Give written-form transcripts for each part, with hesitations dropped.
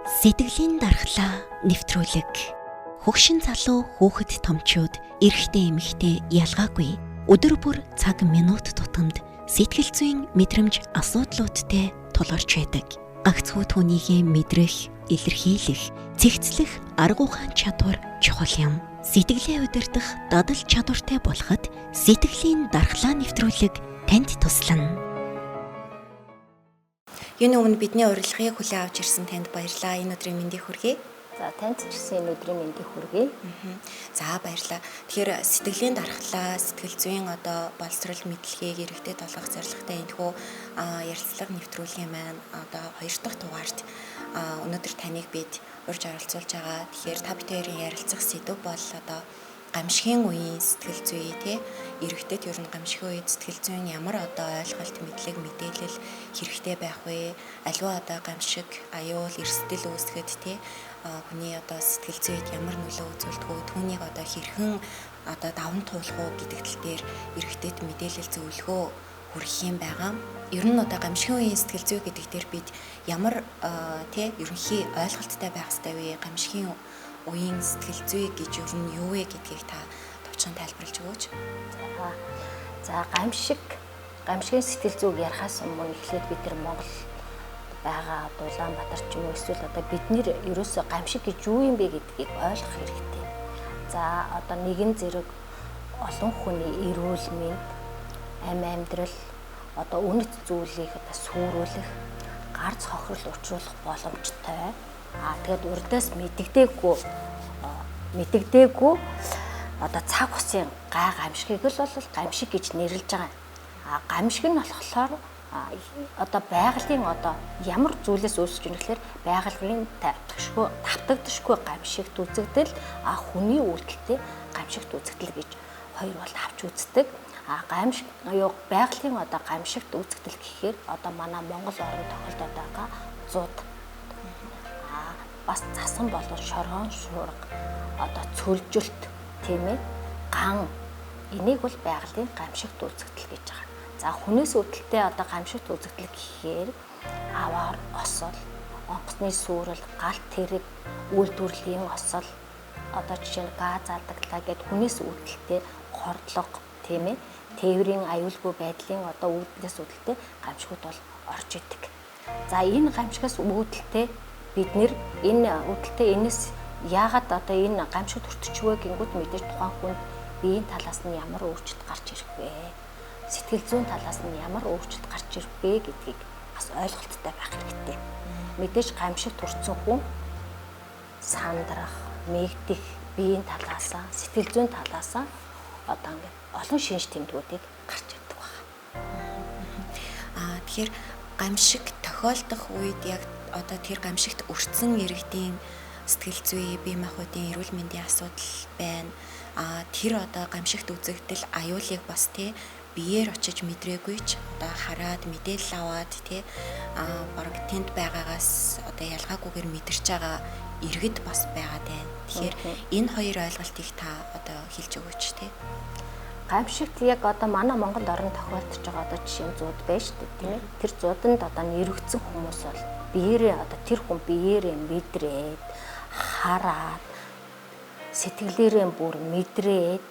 Сэтгэлийн дархлаа нэвтрүүлэг. Хөгшин залуу хүүхэд томчууд эрэгтэй эмэгтэй ялгаагүй өдөр бүр цаг минут тутамд сэтгэл зүйн мэдрэмж асуудлуудтай тулгарч байдаг. Гагцхүү түүнийгээ мэдрэх, илэрхийлэх, цэгцлэх арга ухаан чадвар чухал юм. Сэтгэлээ удирдах дадал чадвартай болоход сэтгэлийн дархлаа нэвтрүүлэг танд туслана. Юуны өмнө бидний урилгыг хүлээн авч ирсэн танд баярлалаа. Энэ өдрийн мэндийг хүргэе. За танд ч гэсэн энэ өдрийн мэндийг хүргэе. За баярлалаа. Тэгэхээр сэтгэлийн дархлаа, сэтгэл зүйн боловсрол мэдлэгийг эрэгтэй толгох зорилготой энэхүү ярилцлага нэвтрүүлгийн маань 2 дахь дугаарт өнөөдөр таныг бид урьж оролцуулж байгаа. Тэгэхээр та бүхэн ярилцах сэдв бол гамшигын үеийн сэтгэл зүй эрэгтэйд ер нь гамшигын үед сэтгэл зүйн ямар ойлголт мэдлэг мэдээлэл хэрэгтэй байх вэ? Аливаа гамшиг, аюул, эрсдэл үүсгэхэд хүний сэтгэл зүйд ямар нөлөө үзүүлдэг вэ? Түүнийг хэрхэн даван туулах уу гэдэг тал дээр эрэгтэйд мэдээлэл зөвлөгөө хүргэх юм байгаа. Ер нь гамшигын үеийн сэтгэл зүй гэдэг дээр бид ямар ерөнхий ойлголттой байх ёстой вэ? Гамшигын үеийн сэтгэл зүй гэж ер нь юу вэ гэдгийг та товчхон тайлбарлаж өгөөч. За гамшигын сэтгэл зүйг ярихаас өмнө эхлээд бид нар Монгол байгаа Улаанбаатар ч юм уу эсвэл бид нэр ерөөсөө гамшиг гэж юу юм бэ гэдгийг ойлгох хэрэгтэй. За нэгэн зэрэг олон хүний эрүүл мэнд, амьдрал үнэт зүйлийг сүрүүлэх, гарц хохирол учруулах боломжтой. Тэгээд урдаас мэддэггүй цаг хусын гай гамшигыг л бол гамшиг гэж нэрлэж байгаа. Гамшиг нь болохоор байгалийн ямар зүйлээс үүсэж байна гэхээр байгалийн давтагдшгүй гамшигт үзэгдэл хүний үйлдэлтэй гамшигт үзэгдэл гэж хоёр бол авч үздэг. Гамшиг байгалийн гамшигт үзэгдэл гэхээр манай Монгол орнд тохиолдоод байгаа зууд бас цасан болон шоргоон шуурга цөлжилт ган энийг бол байгалийн гамшигт үзэгдэл гэж байгаа. За хүнээс үүдэлтэй гамшигт үзэгдэл гэхээр аваар осол, онгоцны сүрэл, галт тэрэг, үйлдвэрлэлийн осол жишээ нь газ алдаглаа гэд хүнээс үүдэлтэй хордлого тээврийн аюулгүй байдлын үүднээс үүдэлтэй гамшигуд бол орж идэг. За энэ гамшигаас үүдэлтэй бид нэр энэ үүдэлтэй энэс яагаад энэ гамшигт өртчихвэ гингүүд мэдээж тухайн хүнд биеийн талаас нь ямар өөрчлөлт гарч ирэх вэ? Сэтгэл зүйн талаас нь ямар өөрчлөлт гарч ирэх вэ гэдгийг бас ойлголттой байх хэрэгтэй. Мэдээж гамшигт өртсөн хүн сандрах, мэгдэх биеийн талаасаа, сэтгэл зүйн талаасаа олон шинж тэмдгүүдийг гарч ирдэг байна. Тэгэхээр гамшиг тохиолдох үед яг тэр гамшигт өртсөн иргэдийн сэтгэл зүй, бие махбодын эрүүл мэндийн асуудал байна. Тэр гамшигт үзэгдэл аюулыг бас биеэр очиж мэдрээгүй ч хараад мэдээлэл аваад бараг тэнд байгаагаас ялгаагүйгээр мэдэрч байгаа иргэд бас байгаад байна. Тэгэхээр энэ хоёр ойлголтыг та хэлж өгөөч Гамшигт яг манай Монгол орнд тохиолдож байгаа жишээ нь зууд байна шүү дээ, Тэр зууданд нэрвэгдсэн хүмүүс бол биеэрээ тэр хүн биеэрээ мэдрээд хараад сэтгэлээрээ бүр мэдрээд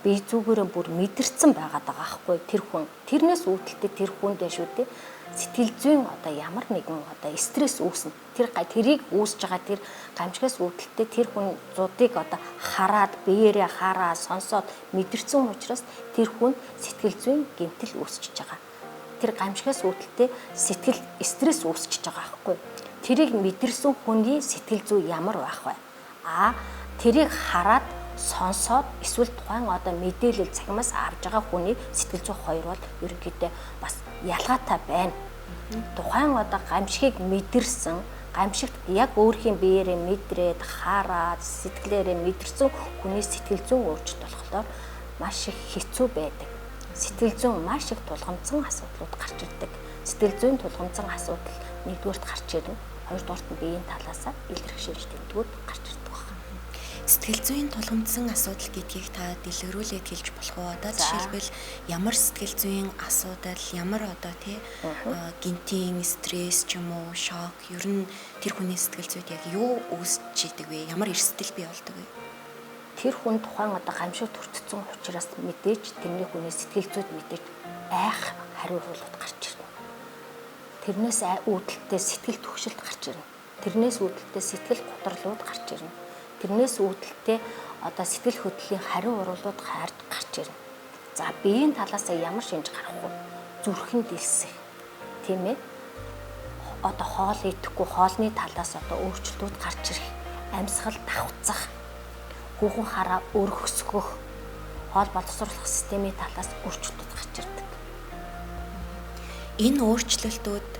бие зүгээрээ бүр мэдэрсэн байгаад байгаа аахгүй тэр хүн. Тэрнээс үүдэлтэй тэр хүндээ шүү дээ. Сэтгэл зүйн ямар нэгэн стресс үүснэ. Тэрийг үүсэж байгаа тэр гамшигаас үүдэлтэй тэр хүн зуудыг хараад биеэрээ хараа сонсоод мэдэрсэн учраас тэр хүн сэтгэл зүйн гэмтэл үүсэж байгаа. Тэр гамшигаас үүдэлтэй сэтгэл стресс үүсэж байгаа аахгүй. Тэрийг мэдэрсэн хүний сэтгэл зүй ямар байх вэ? Тэрийг хараад сонсоод эсвэл тухайн мэдээлэл цахимаас авж байгаа хүний сэтгэл зүй хоёр бол ерөнхийдөө бас ялгаатай байна. Тухайн гамшигыг мэдэрсэн, гамшигт яг өөрхийн биеэрээ мэдрээд хараад сэтгэлээрээ мэдэрсэн хүний сэтгэл зүйн өөрчлөлт болохоор маш их хэцүү байдаг. Сэтгэл зүйн маш их тулгамдсан асуудлууд гарч ирдэг. Сэтгэл зүйн тулгамдсан асуудал нэгдүгээрт гарч ирнэ. Хоёрдугаарт нь биеийн талаасаа илэрх шинж тэмдгүүд гарч ирдэг байна. Сэтгэл зүйн тулгамдсан асуудал гэдгийг та дэлгэрүүлээд хэлж болох уу? Одоо жишээлбэл ямар сэтгэл зүйн асуудал, ямар одоо тий гинтийн стресс ч юм уу, шок, ер нь тэр хүний сэтгэл зүйд яг юу үүсэж идэг вэ? Ямар эрсдэл бий болдог вэ? Тэр хүн тухайн одоо гамшигт хүртсэн учраас мэдээж тэрний хүний сэтгэл зүйд мэдээж айх хариу hulууд гарч ирнэ. Тэрнээс үүдэлтэй сэтгэл түгшилт гарч ирнэ. Тэрнээс үүдэлтэй сэтгэл гутралууд гарч ирнэ. Тэрнээс үүдэлтэй одоо сэтгэл хөдлөлийн хариу урвалууд гарч ирнэ. За биеийн талаас ямар шинж гарах вэ? Зүрхэн дэлсэх. Тийм ээ. Одоо хоол идэхгүй хоолны талаас одоо өөрчлөлтүүд гарч ирэх. Амьсгал давхцах. Хүүхэн хараа өргөсгөх. Хоол боловсруулах системийн талаас өөрчлөлтүүд гарч ирдэг. Энэ өөрчлөлтүүд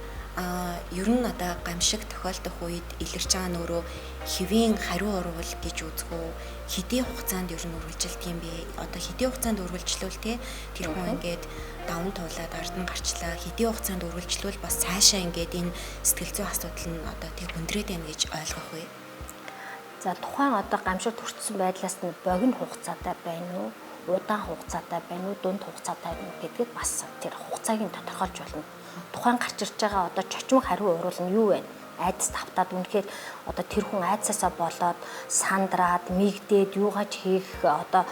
ер нь одоо гамшиг тохиолдох үед илэрч байгаа нь өөрөө хэвийн хариу урвал гэж үзэх үү? Хэдийн хугацаанд ер нь үргэлжилдэг юм бэ? Одоо хэдийн хугацаанд үргэлжлүүл те тэр хүн ингээд даван туулаад ард нь гарчлаа. Хэдийн хугацаанд үргэлжлүүл бас цаашаа ингээд энэ сэтгэл зүйн асуудал нь одоо тэг хүндрээд байна гэж ойлгох вэ? За тухайн одоо гамшигт хүртсэн байдлаас нь богино хугацаатай байна уу? Удаан хугацаатай байна уу? Дунд хугацаатай байна уу гэдгээд бас тэр хугацааг нь тодорхойлж болно. Тухайн гарч ирж байгаа одоо чочмог хариу урвал нь юу вэ? Айдас тавтаад үнэхээр одоо тэр хүн айдсаасаа болоод сандраад, мигдээд, юугаач хийх одоо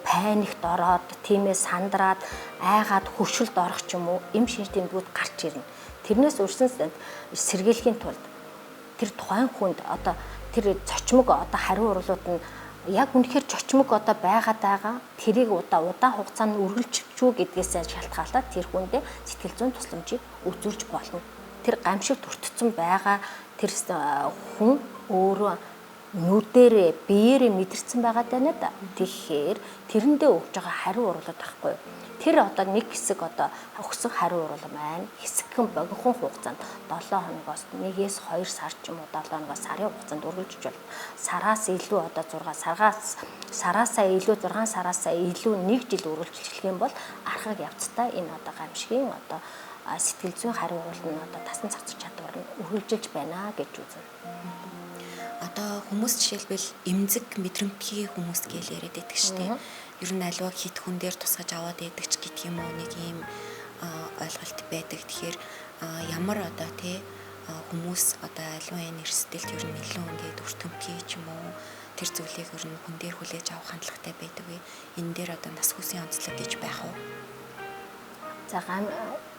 паникт ороод, тиймээ сандраад, айгаад хөвшөлд орох ч юм уу, эм шинж тэмдгүүд гарч ирнэ. Тэрнээс урьсан сэргийлэхийн тулд тэр тухайн хүнд одоо тэр цочмог одоо хариу урвалууд нь яг үнэхээр чочмог одоо байгаад байгаа тэрийг удаан хугацаанд үргэлжлэхгүй гэдгээс шалтгаалаад тэр хүндээ сэтгэл зүйн тусламжийг үзүүлж болно. Тэр гамшигт хүртсэн байгаа тэр хүн өөрөө нүдэрээ биеэрээ мэдэрсэн байгаа даа да. Тэгэхээр тэрэндээ өгж байгаа хариу урвалууд байхгүй юу? Тэр одоо нэг хэсэг одоо өгсөн хариу урвал маань хэсэгхэн богино хугацаанд 7 хоногоос 1-2 сар ч юм уу 7 хоногоос сарын хугацаанд үргэлжлэж болно. Сараас илүү одоо 6 сараасаа илүү 6 сараасаа илүү 1 жил үргэлжлэх юм бол архаг явцдаа энэ одоо гамшигын одоо сэтгэл зүйн хариу урвал нь одоо тасн цацж чадвар нь үргэлжилж байна гэж үзнэ. Одоо хүмүүс жишээлбэл эмзэг мэдрэмтгий хүмүүс гэж яриад байдаг шүү дээ. Ер нь аливаа хит хүн дээр тусгаж аваад байдаг ч гэдэг юм уу нэг ийм ойлголт байдаг. Тэгэхээр ямар одоо тий хүмүүс одоо аливаа энэ эрсдэлт ер нь илүү ингээд өртөмтгий ч юм уу тэр зүйлийг ер нь хүн дээр хүлээж авах хандлагатай байдаг вэ? Энэ дээр одоо нас хүсийн онцлог гэж байх уу? За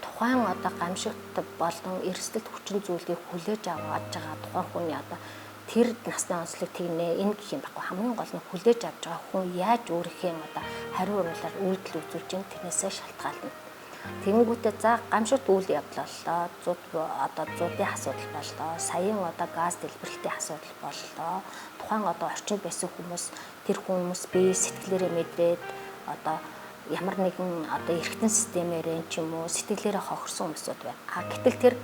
тухайн одоо гамшигт болон эрсдэлт хүчин зүйлийг хүлээж аваад байгаа тухайн хүний одоо тэр насны онцлог тэгнэ энэ гэх юм байхгүй хамгийн гол нь хүлээж авч байгаа хүн яаж өөрийнхөө одоо хариу урвалаар үйлдэл үзүүлж байгаа тэрнээсээ шалтгаална. Тэнгүүтээ за гамшигт үйл явдал боллоо, одоо зуудын асуудал боллоо, саяын одоо газ дэлбэрэлтийн асуудал боллоо. Тухайн одоо орчинд байсан хүмүүс тэр хүмүүс бие сэтгэлээрээ мэдрээд одоо ямар нэгэн одоо эргэтэн системээр ч юм уу сэтгэлээрээ хохирсон хүмүүсүүд байна. Гэтэл тэр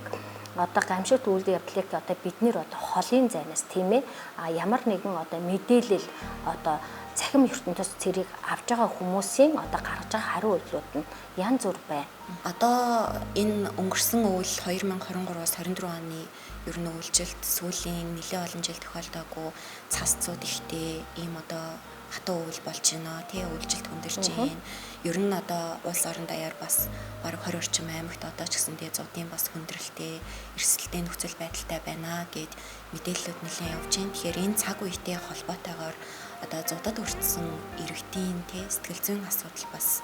одоо гамшигт үйл явдлыг одоо бид нэр одоо холын зайнаас тийм ээ ямар нэгэн одоо мэдээлэл одоо цахим ертөнцөөс цэрийг авж байгаа хүмүүсийн одоо гаргаж байгаа хариу үйлдэлүүд нь янз бүр байна. Одоо энэ өнгөрсөн үйл 2023-аас 24 оны ер нь үйлчлэлт сүүлийн нэлээд олон жил тохиолдоогүй цас цууд ихтэй ийм одоо хатуу үйл болж байна. Тэ үйлчлэлт хүндэрч байна. Ер нь одоо улс орон даяар бас бараг 20 орчим аймагт одоо ч гэсэн тэгээ зуудын бас хүндрэлтэй, эрсдэлтэй нөхцөл байдалтай байна гэд мэдээлэлүүд нэлээд явж байна. Тэгэхээр энэ цаг үетэй холбоотойгоор одоо зуудад өртсөн иргэдийн тэ сэтгэл зүйн асуудал бас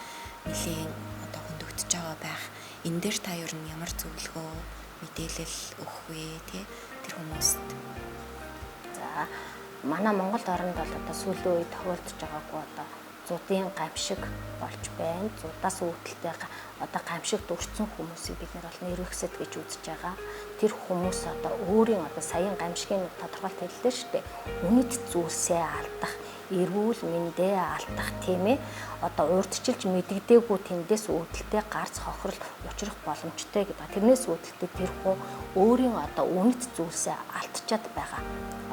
нэлээд одоо хөндөгдөж байгаа байх. Энэ дээр та ер нь ямар зөвлөгөө, мэдээлэл өгөх вэ тэ тэр хүмүүст? За манай Монгол оронд бол одоо сүүлийн үед тохиолдож байгаагүй одоо зуудын гамшиг болж байна. Зудаас үүдэлтэй одоо гамшигт өртсөн хүмүүсийг бид нар бол нэрвэксэд гэж үзэж байгаа. Тэр хүмүүс одоо өөрийн одоо саяын гамшигын тодорхойлт хэллээ шүү дээ. Үнэт зүйлсээ алдах, эрүүл мэндээ алдах тийм ээ. Одоо урьдчилж мэддэгдээгүй тэндээс үүдэлтэй гарц хохирол учрах боломжтой гэдэг. Тэрнээс үүдэлтэй тэр хүн өөрийн одоо үнэт зүйлсээ алдчихад байгаа.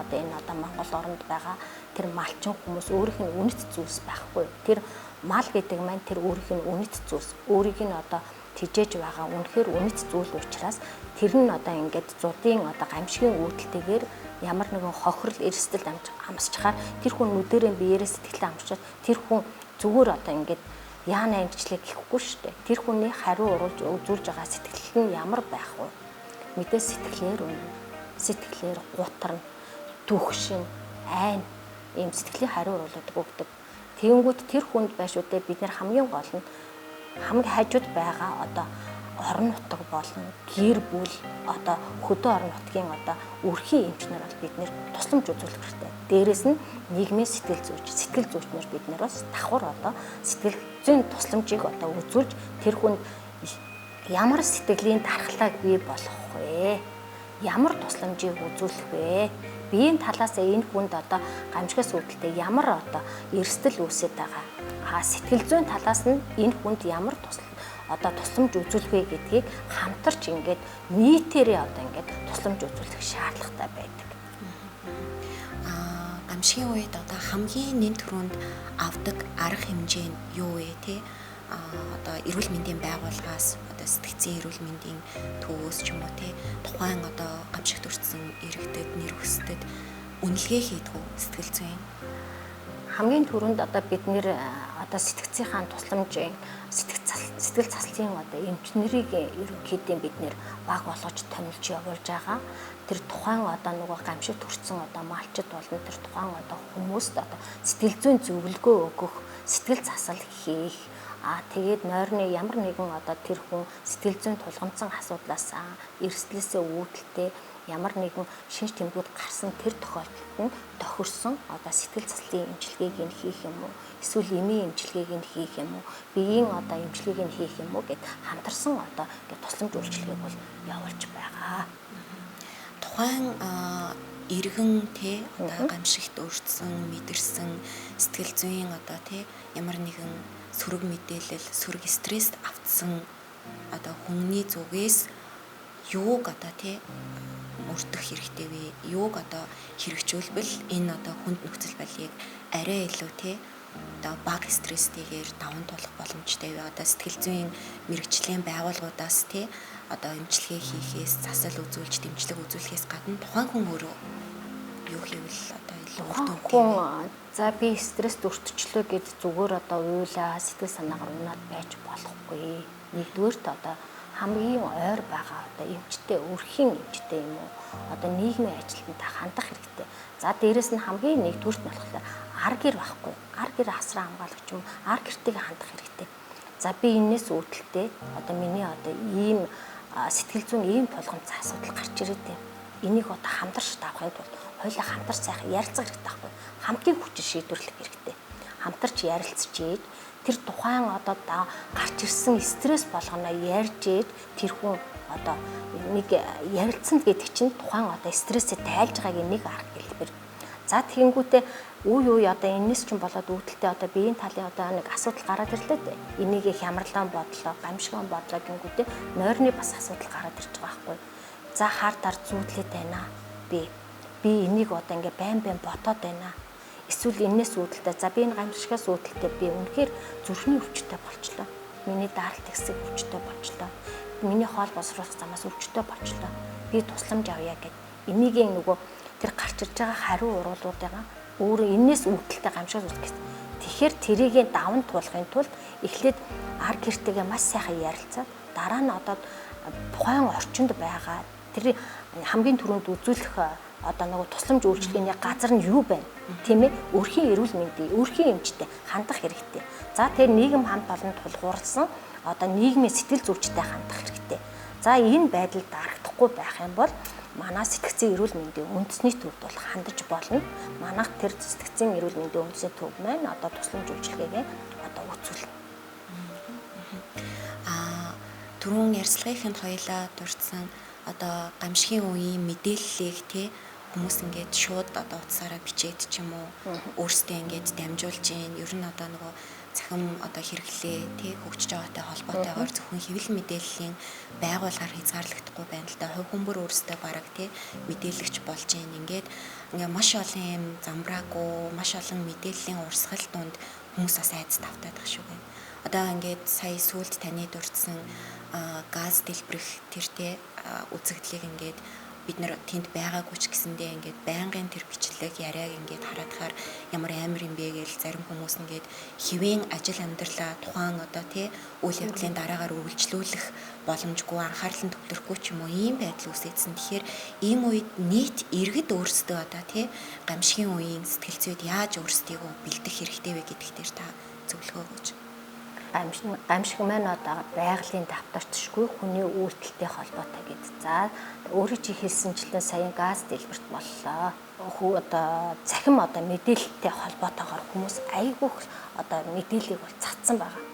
Одоо энэ одоо Монгол оронд байгаа тэр малчин хүмүүс өөрийнх нь үнэт зүйлс байхгүй. Тэр мал гэдэг маань тэр өөрийнх нь үнэт зүйлс. Өөрийг нь одоо тижээж байгаа үнэхээр үнэт зүйл учраас тэр нь одоо ингээд зуудын одоо гамшигын үүдэлтэйгээр ямар нэгэн хохирол эрсдэл амсчихаар тэр хүн нүдэрээ биеэрээ сэтгэлээ амсчаад тэр хүн зүгээр одоо ингээд яана ингэчлээ гэхгүй шүү дээ. Тэр хүний хариу оруулж үзүүлж байгаа сэтгэл нь ямар байх вэ? Мэдээ сэтгэлээр үнэ. Сэтгэлээр гутарна, түгшин, айн ийм сэтгэлийн хариу оруулаад өгдөг. Тэгэнгүүт тэр хүнд байшгүй бид нэр хамгийн гол нь хамгийн хажууд байгаа одоо орон нутаг болон гэр бүл одоо хөдөө орон нутгийн одоо өрхийн эмчнэр бол бид нэр тусламж үзүүлэх хэрэгтэй. Дээрээс нь нийгмийн сэтгэл зүйчнэр бид нар бас давхар одоо сэтгэл зүйн тусламжийг одоо үзүүлж тэр хүнд ямар сэтгэлийн дархлааг бий болгох вэ? Ямар тусламжийг үзүүлэх вэ? Биеийн талаас энэ хүнд одоо гамшигаас үүдэлтэй ямар одоо эрсдэл үүсэж байгаа. Сэтгэл зүйн талаас нь энэ хүнд ямар тусламж үзүүлэх вэ гэдгийг хамтарч ингээд нийтээрээ одоо ингээд тусламж үзүүлэх шаардлагатай байдаг. Гамшигын үед одоо хамгийн нэн төрөнд авдаг арга хэмжээ нь юу вэ те? Одоо эрүүл мэндийн байгууллагаас одоо сэтгцийн эрүүл мэндийн төвөөс ч юм уу те тухайн одоо гамшигт өртсөн иргэдэд нэр хүсдэд үнэлгээ хийдэг үү сэтгэл зүйн? Хамгийн түрүүнд одоо бид нэр одоо сэтгцийн тусламжийн сэтгэл заслын одоо эмчнэрийг ерөнхийдөө бид нэр баг болгож томилж явуулж байгаа. Тэр тухайн одоо нөгөө гамшигт өртсөн одоо малчид болон тэр тухайн одоо хүмүүст одоо сэтгэл зүйн зөвлөгөө өгөх, сэтгэл засал хийх. Тэгээд нойрны ямар нэгэн одоо тэр хүн сэтгэл зүйн тулгамдсан асуудлаас эрсдлээсээ үүдэлтэй ямар нэгэн шинж тэмдгүүд гарсан тэр тохиолдолд нь тохирсон одоо сэтгэл заслын эмчилгээг нь хийх юм уу? Эсвэл эмийн эмчилгээг нь хийх юм уу? Биеийн одоо эмчилгээг нь хийх юм уу гэд хамтарсан одоо ингээд тусламж үйлчилгээг бол явуулж байгаа. Тухайн иргэн те одоо гамшигт өртсөн, мэдэрсэн сэтгэл зүйн одоо те ямар нэгэн сөрөг мэдээлэл, сөрөг стресс автсан одоо хүмүүний зүгээс юуг одоо те өртөх хэрэгтэй вэ? Юуг одоо хэрэгжүүлбэл энэ одоо хүнд нөхцөл байдлыг арай илүү те одоо бага стресстэйгээр даван туулах боломжтой вэ? Одоо сэтгэл зүйн мэрэгжлийн байгууллагуудаас те одоо эмчилгээ хийхээс, засал үзүүлж, дэмжлэг үзүүлэхээс гадна тухайн хүн өөрөө юу хийвэл одоо илүү үр дүнтэй. За би стресс өртчлөө гэд зүгээр одоо уйлаа сэтгэл санаагаар унаад байж болохгүй. Нэгдүгээрт одоо хамгийн ойр байгаа одоо эмчтэй, өрхийн эмчтэй юм уу? Одоо нийгмийн ажилтнтай хандах хэрэгтэй. За дээрэс нь хамгийн нэгдүгээрт нь болохоор ар гэр байхгүй. Ар гэр асран хамгаалагч юм ар гэртэйг хандах хэрэгтэй. За би энэс үүдэлтэй одоо миний одоо ийм сэтгэл зүйн ийм тулгамдсан асуудал гарч ирээд байна. Энийг одоо хамтарч давахын тулд хоёулаа хамтарч сайхан ярилцах хэрэгтэй байхгүй. Хамтын хүчин шийдвэрлэх хэрэгтэй. Хамтарч ярилцж ийж тэр тухайн одоо гарч ирсэн стресс болгоно ярьж ийж тэр хүн одоо нэг ярилцсан гэдэг чинь тухайн одоо стрессээ тайлж байгаагийн нэг арга хэлбэр. За тэгэнгүүтээ үе одоо энэс ч юм болоод үүдэлтэй одоо биеийн талын одоо нэг асуудал гараад ирлээ дээ. Энийг хямралаан бодлоо, гамшиган бодлоо гингүүтээ нойрны бас асуудал гараад ирж байгаа байхгүй. За хартаар зүүдлээд байна. Би энийг одоо ингээ байн бодоод байна. Эсвэл энэс үүдэлтэй. За би энэ гамшигаас үүдэлтэй би үнэхээр зүрхний өвчтөй болчлоо. Миний даралт хэсэг өвчтөй болчлоо. Миний хоол боловсруулах замаас өвчтөй болчлоо. Би тусламж авъя гэд. Энийгээ нөгөө тэр гарч ирж байгаа хариу уруулуудаа өөрөө энэс үүдэлтэй гамшигаас үүдэлтэй. Тэгэхээр тэрийг даван туулахын тулд эхлээд ар гэртэйгээ маш сайхан ярилцаад дараа нь одоо тухайн орчинд байгаа тэр хамгийн түрүүнд үзүүлэх одоо нөгөө тусламж үйлчилгээний газар нь юу байна? Тийм ээ? Өрхийн эрүүл мэндийн, өрхийн эмчтэй хандах хэрэгтэй. За тэр нийгэм хамт олонд тулгуурсан одоо нийгмийн сэтгэл зүйчтэй хандах хэрэгтэй. За энэ байдалд дарагдахгүй байх юм бол манай сэтгцийн эрүүл мэндийн үндэсний төвд бол хандаж болно. Манайх тэр сэтгцийн эрүүл мэндийн үндэсний төв маань одоо тусламж үйлчилгээгээ одоо үзүүлнэ. Түрүүн ярилцлагынханд хоёлаа дурдсан одоо гамшигын үеийн мэдээллийг те хүмүүс ингээд шууд одоо утсаараа бичээд ч юм уу өөрсдөө ингээд дамжуулж гин ер нь одоо нөгөө захим одоо хэрэглээ тий хөгжиж байгаатай холбоотойгоор зөвхөн хэвлэл мэдээллийн байгууллагаар хязгаарлагдахгүй байна л да. Хувь хүн бүр өөрсдөө бараг тий мэдээлэгч болж гин ингээд маш олон юм замбраагүй маш олон мэдээллийн урсгал донд хүмүүс бас айдас тавтаад байгаа шүү гэн. Одоо ингээд сая сүлд таны дурдсан газ дэлбэрэх тэр тий үзэгдлийг ингээд бид нар тэнд байгаагүй ч гэсэндээ ингээд байнгын тэр бичлэг яриаг ингээд хараадахаар ямар амар юм бэ гэж зарим хүмүүс ингээд хэвийн ажил амьдралаа тухайн одоо тий үйл явдлын дараагаар үргэлжлүүлэх боломжгүй анхаарал нь төвлөрөхгүй ч юм уу ийм байдал үүсгэсэн. Тэгэхээр ийм үед нийт иргэд өөрсдөө одоо тий гамшигын үеийн сэтгэл зүйд яаж өөрсдийгөө бэлдэх хэрэгтэй вэ гэдэгт тэр та зөвлөгөө өгөөч. Гамшиг маань одоо байгалийн давтарчгүй хүний үйлдэлтэй холбоотой гэдэг. За өөрөө чи хэлсэнчлэн саяын газ дэлбэрт боллоо. Хүү одоо цахим одоо мэдээлэлтэй холбоотойгоор хүмүүс айгүйх одоо мэдээллийг бол цацсан байгаа.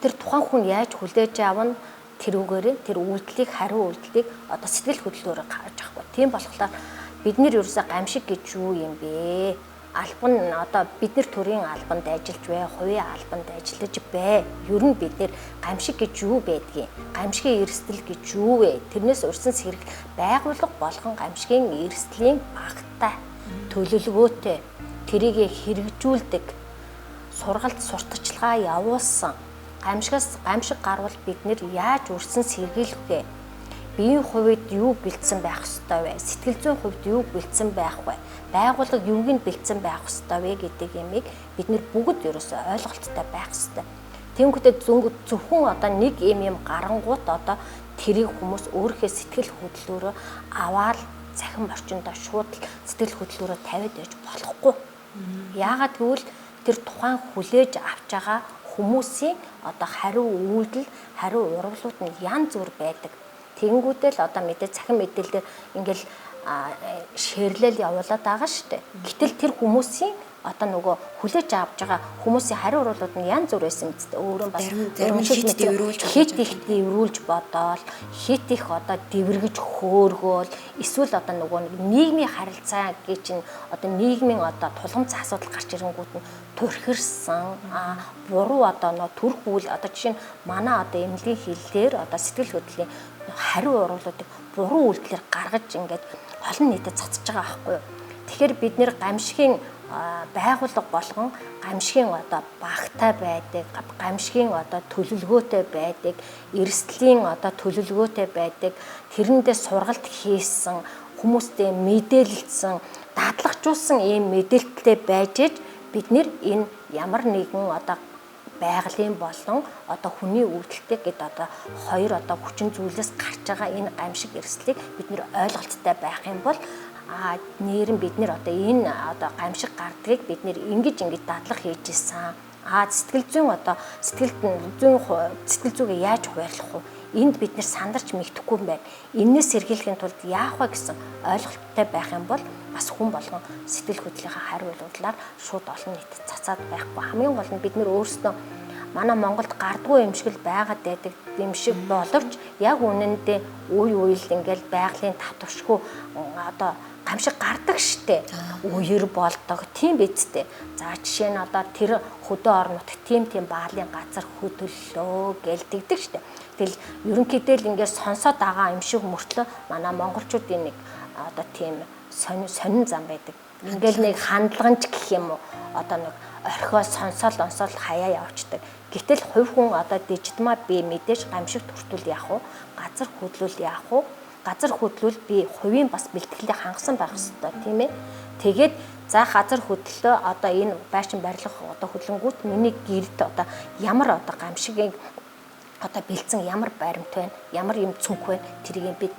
Тэр тухайн хүн яаж хүлээж авна тэрүүгээр тэр үйлдэлийг хариу үйлдэлийг одоо сэтгэл хөдлөлөөр гаргаж авахгүй. Тийм болохоор бид нэр ерөөсөө гамшиг гэж юу юм бэ? Албан одоо бид нар төрийн албанд ажиллаж бай, хувийн албанд ажиллаж бай. Ер нь бид нэр гамшиг гэж юу байдгийг, гамшигын эрсдэл гэж юу вэ? Тэрнээс урьсан сэрэг байгууллага болгон гамшигын эрсдлийн багтаа төлөвлөгөөтэй тэрийг хэрэгжүүлдэг сургалт сурталчилгаа явуулсан гамшиг гарвал бид нэр яаж урьсан сэргийлэх вэ? Биеийн хувьд юу бэлдсэн байх ёстой вэ? Сэтгэл зүйн хувьд юу бэлдсэн байх вэ? Байгууллага юуг нь бэлдсэн байх ёстой вэ гэдэг юмыг бид нэр бүгд ерөөсөй ойлголттой байх ёстой. Тэнгүүтээ зөвхөн одоо нэг юм гарангуут одоо тэрийг хүмүүс өөрийнхөө сэтгэл хөдлөлөөрөө аваад цахим орчиндөө шууд сэтгэл хөдлөлөөрөө тавиад байж болохгүй. Яагаад гэвэл тэр тухайн хүлээж авч байгаа хүмүүсийн одоо хариу үйлдэл, хариу урвалууд нь янз бүр байдаг. Тэнгүүдэл одоо мэдээ цахим мэдээлэлээр ингээл шеэрлэл явуулаад байгаа шүү дээ. Гэтэл тэр хүмүүсийн одоо нөгөө хүлээж авч байгаа хүмүүсийн хариу урвалууд нь янз бүр байсан мэт. Өөрөө бас хит их дэврүүлж бодоол, хит их одоо дэвэргэж хөөргөөл, эсвэл одоо нөгөө нийгмийн харилцаа гэж чинь одоо нийгмийн одоо тулгамцсан асуудал гарч ирэнгүүт нь төрхирсэн буруу одоо нөгөө төрх үйл одоо жишээ нь манай одоо эмнэлгийн хэллээр одоо сэтгэл хөдлөлийн хариу урвалуудыг буруу үйлдэлээр гаргаж ингээд олон нийтэд цацж байгаа байхгүй юу. Тэгэхээр бид нэр гамшигын байгууллага болгон гамшигын одоо багтай байдаг, гамшигын одоо төлөвлөгөөтэй байдаг, эрсдлийн одоо төлөвлөгөөтэй байдаг, тэрэндээ сургалт хийсэн, хүмүүстэй мэдээлэлсэн, дадлагжуулсан ийм мэдээлэлтэй байж бид нэр энэ ямар нэгэн одоо байгалийн болон одоо хүний үйлдэлтэй гэд одоо хоёр одоо хүчин зүйлээс гарч байгаа энэ гамшиг эрсдлийг бид нэр ойлголттой байх юм бол нэрэн бид нэр одоо энэ одоо гамшиг гардгийг бид нэр ингэж дадлах хийж исэн. Сэтгэл зүйн одоо сэтгэл зүйгээ яаж хуваарлах вэ? Энд бид нэр сандарч мэгдэхгүй юм байна. Энээс сэргийлэхийн тулд яах вэ гэсэн ойлголттой байх юм бол бас хүн болгон сэтгэл хөдлөлийнхаа хариу үйлдэлээр шууд олон нийтэд цацаад байхгүй. Хамгийн гол нь бид нэр өөрсдөө манай Монголд гардгүй юм шиг л байгаад байдаг юм шиг боловч яг үнэндээ үе үйл ингээл байгалийн татваршгүй одоо гамшиг гардаг штэ. Үер болдог тийм бидтэй. За жишээ нь одоо тэр хөдөө орнот тийм баалын газар хөдөллөө гэлдэгдэг штэ. Тэгэл ерөнхийдөө л ингээд сонсоод байгаа юм шиг мөртлөө манай монголчуудын нэг одоо тийм сонин зам байдаг. Ингээл нэг хандлаганч гэх юм уу одоо нэг орхио сонсоол хаяа явчихдаг. Гэтэл хувь хүн одоо дижитмаа би мэдээж гамшиг төртүүл яах вэ? Газар хөдлөл яах вэ? Газар хөдлөл би хувийн бас бэлтгэлээ хангасан байх ёстой тийм ээ. Тэгээд за газар хөдлөлөө одоо энэ байшин барилга одоо хөдлөнгүүт миний гэрд одоо ямар одоо гамшигийг одоо бэлдсэн ямар баримт байна, ямар юм цүнх байна тэрийг бид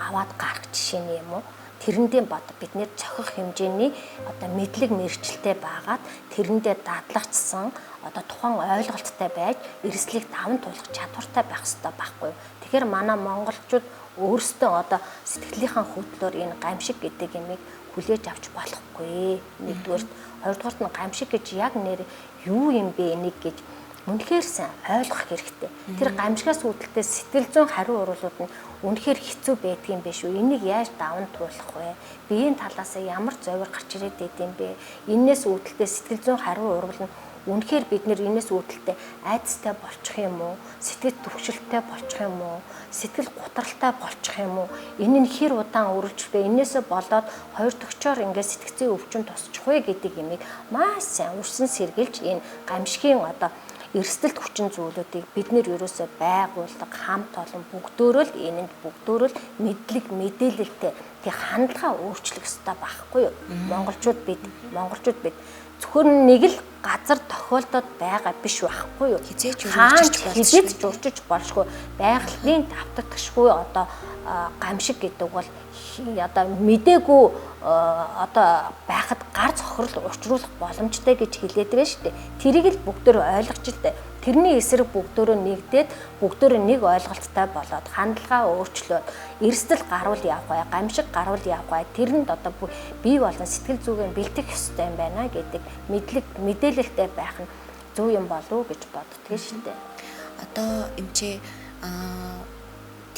аваад гарах жишээ нь юм уу? Тэрэндээ бод бидний цохих хэмжээний одоо мэдлэг мэрэгчлээ байгаад тэрэндээ дадлагчсан одоо тухайн ойлголттой байж эрсдлийг даван туулах чадвартай байх ёстой байхгүй юу? Тэгэхээр манай монголчууд өөрсдөө одоо сэтгэлийнхаа хөдлөөр энэ гамшиг гэдэг юмыг хүлээж авч болохгүй. Нэгдүгээр, хоёрдугаарт нь гамшиг гэж яг нэр юу юм бэ энийг гэж үнэхээр сайн ойлгох хэрэгтэй. Тэр гамшигаас үүдэлтэй сэтгэл зүйн хариу урвалууд нь үнэхээр хэцүү байдгийн биш үү? Энийг яаж даван туулах вэ? Биеийн талаас ямар зовир гарч ирээд байдэм бэ? Энээс үүдэлтэй сэтгэл зүйн хариу урвал нь үнэхээр бид нэр энээс үүдэлтэй айдастай болчих юм уу? Сэтгэл түвшилтэй болчих юм уу? Сэтгэл гутралтай болчих юм уу? Энэ нь хэр удаан үргэлжлэх вэ? Энээсээ болоод хоёр төгчоор ингээд сэтгцийн өвчин тусчих вэ гэдэг юмыг маш сайн урьсан сэргийлж энэ гамшигын одоо эрсдэлт хүчин зүйлүүдийг бид нэр ерөөсөө байгууллага, хамт олон бүгдөө л энэнд бүгдөө л мэдээлэлтэй тэг хандлага өөрчлөх ёстой байхгүй юу? Монголчууд бид зөвхөн нэг л газар тохиолдоод байгаа биш байхгүй юу? Хизээч журчиж болшгүй байгалийн давтагдшгүй одоо гамшиг гэдэг бол одоо мдээгүй одоо байхад гар цохрол учруулах боломжтой гэж хэлээд байгаа шүү дээ. Тэрийг л бүгдөө ойлгож л дээ. Тэрний эсрэг бүгдөө нэгдээд бүгдөө нэг ойлголттой болоод хандлагаа өөрчлөөд эрсдэл гаруул явах бай, гамшиг гаруул явах бай. Тэрэнд одоо бие болон сэтгэл зүгээ бэлтгэх ёстой юм байна гэдэг мэдээлэлтэй байх нь зөв юм болов уу гэж боддгоо шүү дээ. Одоо эмчээ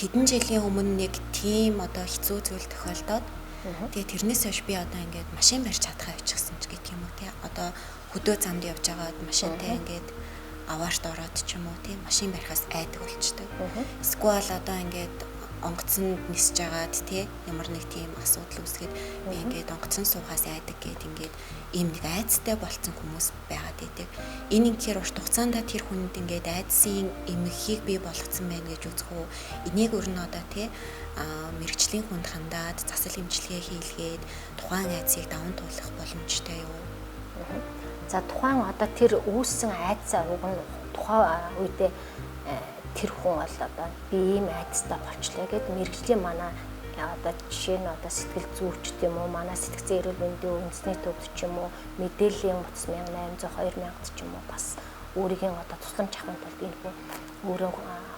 тэдэн жилийн өмнө нэг тийм одоо хэцүү зүйл тохиолдоод тэгээ тэрнээс хойш би одоо ингээд машин барьж чадхаа явчихсан ч гэх юм уу тий. Одоо хөдөө замд явж байгаад машинтай ингээд аваарт ороод ч юм уу тий машин барихаас айдаг болчтой. Эсвэл одоо ингээд онгоцонд нисэж агаад тий ямар нэг тийм асуудал үүсгээд би ингээд онгоцон суухаас айдаг гэд ингээд ийм нэг айцтай болцсон хүмүүс байгаад идэг. Энэ ингээр урт хугацаанд тэр хүнд ингээд айдсын эмгхийг бий болгоцсон байна гэж үзэх үү? Энийг өрнө одоо тий мэрэгжлийн хүнд хандаад засал эмчилгээ хийлгээд тухайн айцыг даван туулах боломжтой юу? За тухайн одоо тэр үүссэн айдсаа уг нь тухайн үедээ тэр хүн бол одоо би ийм айдастай болчлоо гэд мэрэгжлийн манай одоо жишээ нь одоо сэтгэл зүйч юм уу, манай сэтгцэн эрүүл мэндийн үндэсний төвд ч юм уу, мэдээллийн утас 1800 2000 ч юм уу бас өөрийн одоо тусламж авахын тулд энэ хүн өөрөө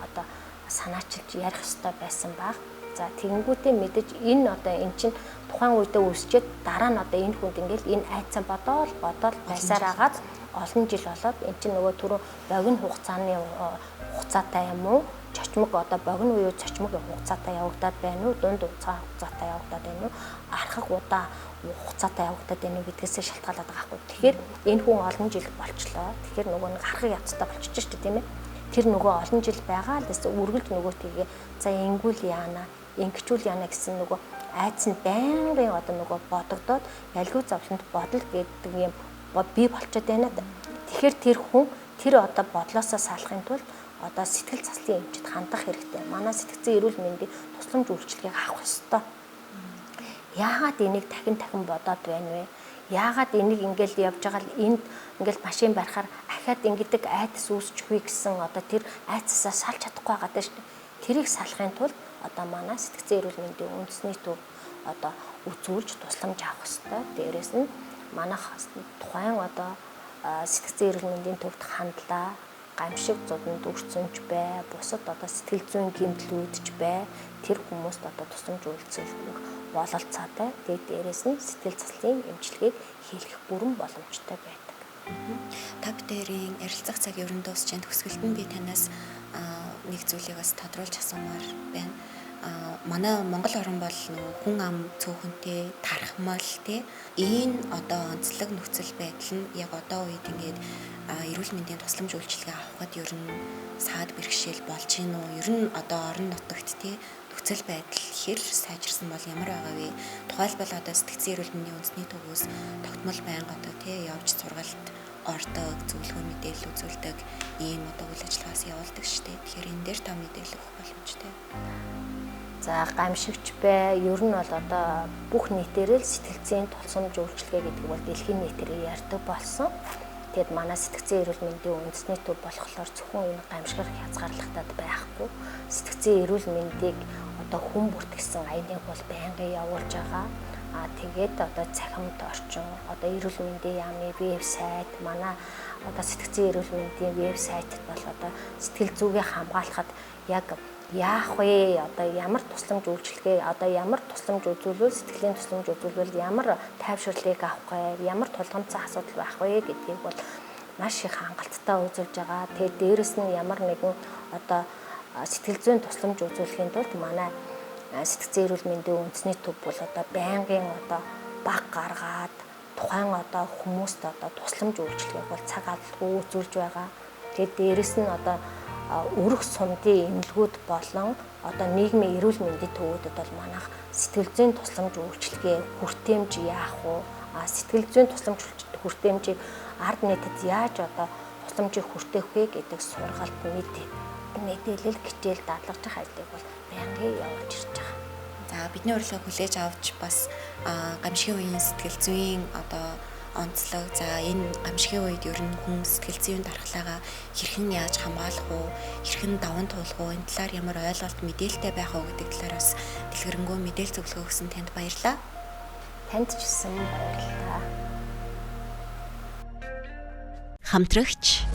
одоо санаачилж ярих ёстой байсан баг. За тэгэнгүүтээ мэдээж энэ одоо эн чинь тухайн үедээ үүсчээд дараа нь одоо энэ хүнд ингээл энэ айцсан бодоол байсаар агаад олон жил болоод эн чинь нөгөө түрүү богино хугацаатай юм уу? Чочмог одоо богино үеийн чочмог хугацаатай явагдаад байна уу? Дунд хугацаатай явагдаад байна уу? Архаг удаа хугацаатай явагдаад байна уу гэдгээсээ шалтгаалаад байгаа хгүй. Тэгэхээр энэ хүн олон жил болчлоо. Тэгэхээр нөгөө нэг харахыг явцтай болчихж шүү дээ тийм ээ. Тэр нөгөө олон жил байгаа л дэс үргэлж нөгөө тгээ за ингүүл яана ингэчүүл яана гэсэн нөгөө айц нь байнгын одоо нөгөө бодогдоод ялгүй зовлонд бодол гэдэг юм бий болчиход байна да. Тэгэхээр тэр хүн тэр одоо бодлоосоо салахын тулд одоо сэтгэл заслын эмчид хандах хэрэгтэй. Манай сэтгцэн эрүүл мэндийн тусламж үйлчилгээг авах ёстой. Яагаад энийг дахин бодоод байна вэ? Яагаад энийг ингээл явж байгаа л энд ингээл машин барихаар ахаад ингэдэг айдас үүсчихвээ гэсэн одоо тэр айдасаа салж чадахгүй байгаа даа шүү дээ. Тэрийг салахын тулд одоо манай сэтгцэн эрүүл мэндийн үндэсний төв одоо үзүүлж тусламж авах ёстой. Дээрээс нь манайх тухайн одоо сэтгцэн эрүүл мэндийн төвд хандлаа, гамшиг зодонд өрцөнж бай, бусад одоо сэтгэл зүйн гэмтлүүдж бай. Тэр хүмүүст одоо тусламж үйлчилгээг бололцоотой. Тэгээд дээрээс нь сэтгэл заслын эмчилгээг хийх бүрэн боломжтой байдаг. Та бүдэрийн ярилцах цаг ерөн дуусч байна. Төгсгөлд нь би танаас нэг зүйлийг бас тодруулж асуумаар байна. Манай Монгол орн бол хүн ам цөөхөнтэй тархмал тий энэ одоо онцлог нөхцөл байдал нь яг одоо үед ингээд эрүүл мэндийн тусламж үйлчилгээ авахад ер нь саад бэрхшээл болж гин үү? Ер нь одоо орон нутагт тий нөхцөл байдал хэр сайжирсан бол ямар байгаа вэ? Тухайлбал одоо сэтгцэн эрүүл мэндийн үндэсний төвөөс тогтмол байнга одоо тий явж сургалт ордог, зөвлөгөө мэдээлэл үзүүлдэг ийм одоо үйл ажиллагаас явуулдаг шүү дээ. Тэгэхээр энэ дээр та мэдээлэл өгөх боломжтой. За гамшигч бай. Ер нь бол одоо бүх нийтээрээ л сэтгцийн тусламж үйлчилгээ гэдэг бол дэлхийн нийтээр ярьдаг болсон. Тэгэд манай сэтгцэн эрүүл мэндийн үндэсний төв болохоор зөвхөн энэ гамшигар хязгаарлалтад байхгүй. Сэтгцэн эрүүл мэндийг одоо хүн бүрт гэсэн аяныг бол байнгын явуулж байгаа. Тэгээд одоо цахимт орчин одоо эрүүл мэндийн яамны вебсайт манай одоо сэтгцэн эрүүл мэндийн вебсайтад бол одоо сэтгэл зүгээ хамгаалахад яг яах вэ? Одоо ямар тусламж үйлчилгээ одоо ямар тусламж үзүүлвэл сэтгэлийн тусламж үзүүлвэл ямар тайвширлыг авах вэ? Ямар тулгамдсан асуудал байх вэ гэдгийг бол маш их хангалттай үзүүлж байгаа. Тэгээд дээрэс нь ямар нэгэн одоо сэтгэл зүйн тусламж үзүүлэхийн тулд манай сэтгцэн эрүүл мэндийн үндэсний төв бол одоо байнгын одоо баг гаргаад тухайн одоо хүмүүст одоо тусламж үйлчилгээг бол цаг алдалгүй үзүүлж байгаа. Тэгээд дээрэс нь одоо өрөх сумдын эмнэлгүүд болон одоо нийгмийн эрүүл мэндийн төвүүдэд бол манайх сэтгэл зүйн тусламж үйлчилгээ хүртээмж яах вэ? Сэтгэл зүйн тусламж хүртээмжийг ард нийтэд яаж одоо тусламжийг хүртэх вэ гэдэг сургалт мэдээлэл хичээл дадлгаж байгаа ажлыг бол байнгын явуулж ирж байгаа. За бидний урилгыг хүлээж авч бас гамшигын үеийн сэтгэл зүйн одоо онцлог, за энэ гамшигын үед ер нь хүн сэтгэл зүйн дархлаагаа хэрхэн яаж хамгаалах уу, хэрхэн даван туулах уу, энэ талаар ямар ойлголт мэдээлэлтэй байх уу гэдэг талаар бас дэлгэрэнгүй мэдээлэл зөвлөгөө өгсөн танд баярлалаа. Танд ч гэсэн баярлалаа. Хамтрагч